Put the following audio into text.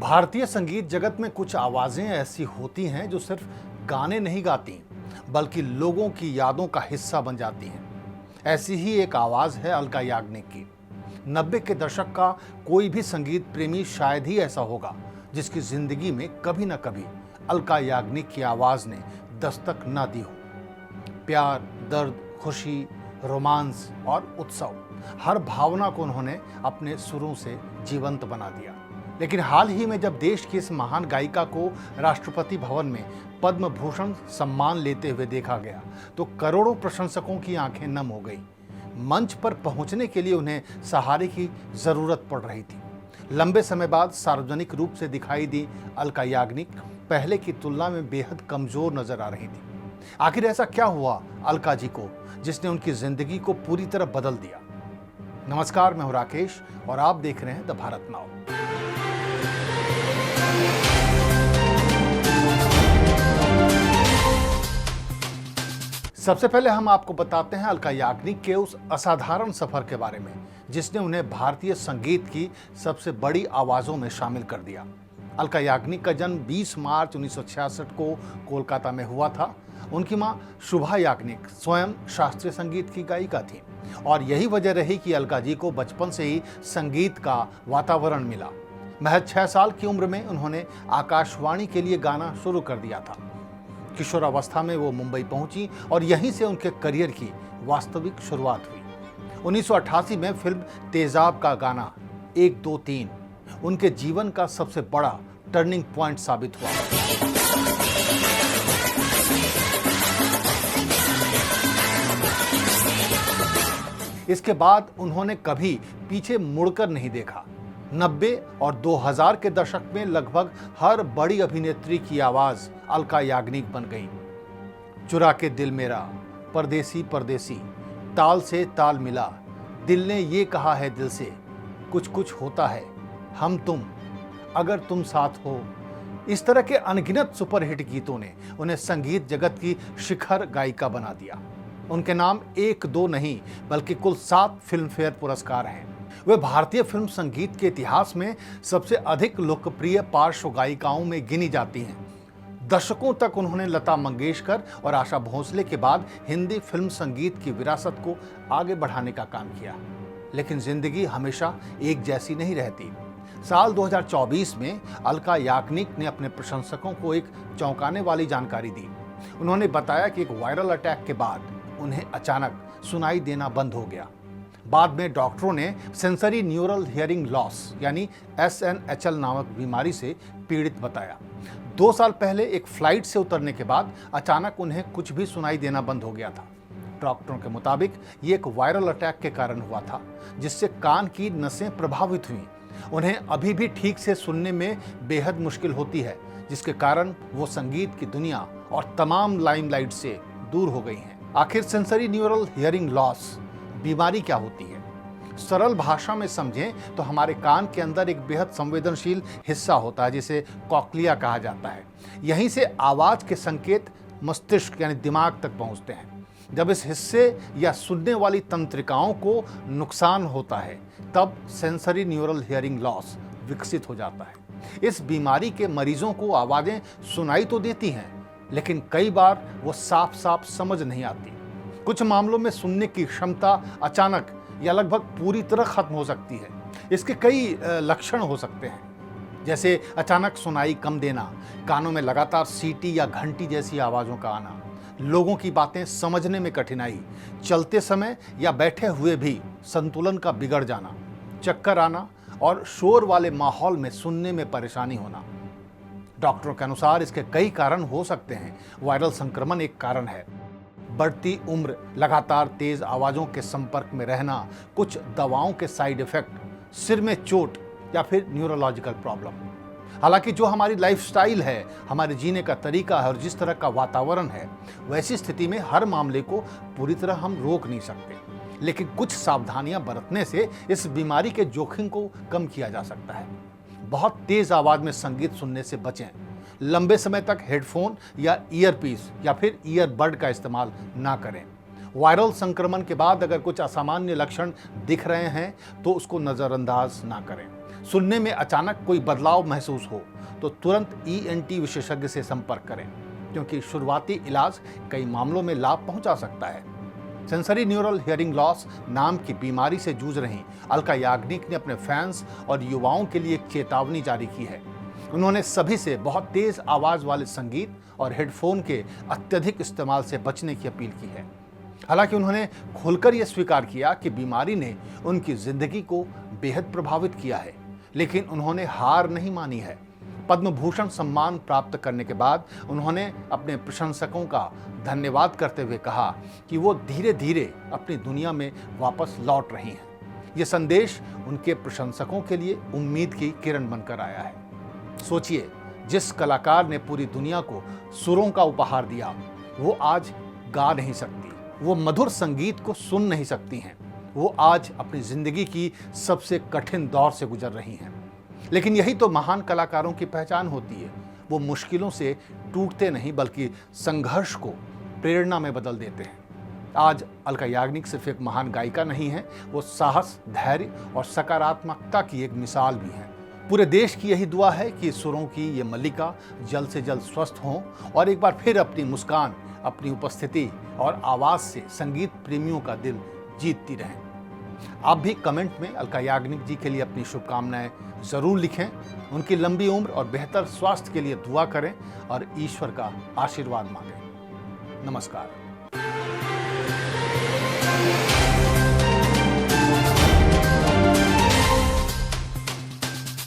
भारतीय संगीत जगत में कुछ आवाजें ऐसी होती हैं जो सिर्फ गाने नहीं गाती बल्कि लोगों की यादों का हिस्सा बन जाती हैं। ऐसी ही एक आवाज है अलका याग्निक की। 90 के दशक का कोई भी संगीत प्रेमी शायद ही ऐसा होगा जिसकी जिंदगी में कभी न कभी अलका याग्निक की आवाज ने दस्तक न दी हो। प्यार, दर्द, खुशी, रोमांस और उत्सव, हर भावना को उन्होंने अपने सुरों से जीवंत बना दिया। लेकिन हाल ही में जब देश की इस महान गायिका को राष्ट्रपति भवन में पद्म भूषण सम्मान लेते हुए देखा गया तो करोड़ों प्रशंसकों की आंखें नम हो गई। मंच पर पहुंचने के लिए उन्हें सहारे की जरूरत पड़ रही थी। लंबे समय बाद सार्वजनिक रूप से दिखाई दी अलका याग्निक पहले की तुलना में बेहद कमजोर नजर आ रही थी। आखिर ऐसा क्या हुआ अलका जी को जिसने उनकी जिंदगी को पूरी तरह बदल दिया? नमस्कार, मैं हूं राकेश और आप देख रहे हैं द भारत नाउ। सबसे पहले हम आपको बताते हैं अलका याग्निक के उस असाधारण सफर के बारे में जिसने उन्हें भारतीय संगीत की सबसे बड़ी आवाजों में शामिल कर दिया। अलका याग्निक का जन्म 20 मार्च 1966 को कोलकाता में हुआ था। उनकी मां शुभा याग्निक स्वयं शास्त्रीय संगीत की गायिका थी और यही वजह रही कि अलका जी को बचपन से ही संगीत का वातावरण मिला। महज 6 साल की उम्र में उन्होंने आकाशवाणी के लिए गाना शुरू कर दिया था। किशोरावस्था में वो मुंबई पहुंची और यहीं से उनके करियर की वास्तविक शुरुआत हुई। 1988 में फिल्म तेजाब का गाना 1 2 3 उनके जीवन का सबसे बड़ा टर्निंग पॉइंट साबित हुआ। इसके बाद उन्होंने कभी पीछे मुड़कर नहीं देखा। 90 और 2000 के दशक में लगभग हर बड़ी अभिनेत्री की आवाज अलका याग्निक बन गई। चुरा के दिल मेरा, परदेसी परदेसी, ताल से ताल मिला, दिल ने ये कहा है दिल से, कुछ कुछ होता है, हम तुम, अगर तुम साथ हो। इस तरह के अनगिनत सुपरहिट गीतों ने उन्हें संगीत जगत की शिखर गायिका बना दिया। उनके नाम 1-2 नहीं बल्कि कुल 7 फिल्मफेयर पुरस्कार हैं। वे भारतीय फिल्म संगीत के इतिहास में सबसे अधिक लोकप्रिय पार्श्व गायिकाओं में गिनी जाती हैं। दशकों तक उन्होंने लता मंगेशकर और आशा भोसले के बाद हिंदी फिल्म संगीत की विरासत को आगे बढ़ाने का काम किया। लेकिन जिंदगी हमेशा एक जैसी नहीं रहती। साल 2024 में अलका याग्निक ने अपने प्रशंसकों को एक चौंकाने वाली जानकारी दी। उन्होंने बताया कि एक वायरल अटैक के बाद उन्हें अचानक सुनाई देना बंद हो गया। बाद में डॉक्टरों ने सेंसरी न्यूरल हियरिंग लॉस यानी SNHL नामक बीमारी से पीड़ित बताया। 2 साल पहले एक फ्लाइट से उतरने के बाद अचानक उन्हें कुछ भी सुनाई देना बंद हो गया था। डॉक्टरों के मुताबिक ये एक वायरल अटैक के कारण हुआ था जिससे कान की नसें प्रभावित हुई। उन्हें अभी भी ठीक से सुनने में बेहद मुश्किल होती है जिसके कारण वो संगीत की दुनिया और तमाम लाइमलाइट से दूर हो गई हैं। आखिर सेंसरी न्यूरल हियरिंग लॉस बीमारी क्या होती है? सरल भाषा में समझें तो हमारे कान के अंदर एक बेहद संवेदनशील हिस्सा होता है जिसे कॉक्लिया कहा जाता है। यहीं से आवाज के संकेत मस्तिष्क यानी दिमाग तक पहुंचते हैं। जब इस हिस्से या सुनने वाली तंत्रिकाओं को नुकसान होता है तब सेंसरी न्यूरल हियरिंग लॉस विकसित हो जाता है। इस बीमारी के मरीजों को आवाजें सुनाई तो देती हैं लेकिन कई बार वो साफ साफ समझ नहीं आती। कुछ मामलों में सुनने की क्षमता अचानक या लगभग पूरी तरह खत्म हो सकती है। इसके कई लक्षण हो सकते हैं जैसे अचानक सुनाई कम देना, कानों में लगातार सीटी या घंटी जैसी आवाज़ों का आना, लोगों की बातें समझने में कठिनाई, चलते समय या बैठे हुए भी संतुलन का बिगड़ जाना, चक्कर आना और शोर वाले माहौल में सुनने में परेशानी होना। डॉक्टरों के अनुसार इसके कई कारण हो सकते हैं। वायरल संक्रमण एक कारण है। बढ़ती उम्र, लगातार तेज आवाज़ों के संपर्क में रहना, कुछ दवाओं के साइड इफेक्ट, सिर में चोट या फिर न्यूरोलॉजिकल प्रॉब्लम। हालांकि जो हमारी लाइफस्टाइल है, हमारे जीने का तरीका है और जिस तरह का वातावरण है, वैसी स्थिति में हर मामले को पूरी तरह हम रोक नहीं सकते। लेकिन कुछ सावधानियां बरतने से इस बीमारी के जोखिम को कम किया जा सकता है। बहुत तेज आवाज़ में संगीत सुनने से बचें। लंबे समय तक हेडफोन या ईयरपीस या फिर ईयरबड का इस्तेमाल ना करें। वायरल संक्रमण के बाद अगर कुछ असामान्य लक्षण दिख रहे हैं तो उसको नज़रअंदाज ना करें। सुनने में अचानक कोई बदलाव महसूस हो तो तुरंत ENT विशेषज्ञ से संपर्क करें, क्योंकि शुरुआती इलाज कई मामलों में लाभ पहुंचा सकता है। सेंसरी न्यूरल हियरिंग लॉस नाम की बीमारी से जूझ रही अलका याग्निक ने अपने फैंस और युवाओं के लिए एक चेतावनी जारी की है। उन्होंने सभी से बहुत तेज आवाज वाले संगीत और हेडफोन के अत्यधिक इस्तेमाल से बचने की अपील की है। हालांकि उन्होंने खुलकर यह स्वीकार किया कि बीमारी ने उनकी जिंदगी को बेहद प्रभावित किया है, लेकिन उन्होंने हार नहीं मानी है। पद्म भूषण सम्मान प्राप्त करने के बाद उन्होंने अपने प्रशंसकों का धन्यवाद करते हुए कहा कि वो धीरे धीरे अपनी दुनिया में वापस लौट रही हैं। ये संदेश उनके प्रशंसकों के लिए उम्मीद की किरण बनकर आया है। सोचिए, जिस कलाकार ने पूरी दुनिया को सुरों का उपहार दिया, वो आज गा नहीं सकती, वो मधुर संगीत को सुन नहीं सकती हैं, वो आज अपनी जिंदगी की सबसे कठिन दौर से गुजर रही हैं। लेकिन यही तो महान कलाकारों की पहचान होती है। वो मुश्किलों से टूटते नहीं, बल्कि संघर्ष को प्रेरणा में बदल देते हैं। आज अलका याग्निक सिर्फ एक महान गायिका नहीं है, वो साहस, धैर्य और सकारात्मकता की एक मिसाल भी है। पूरे देश की यही दुआ है कि सुरों की ये मल्लिका जल्द से जल्द स्वस्थ हों और एक बार फिर अपनी मुस्कान, अपनी उपस्थिति और आवाज से संगीत प्रेमियों का दिल जीतती रहें। आप भी कमेंट में अलका याग्निक जी के लिए अपनी शुभकामनाएं जरूर लिखें। उनकी लंबी उम्र और बेहतर स्वास्थ्य के लिए दुआ करें और ईश्वर का आशीर्वाद मांगें। नमस्कार।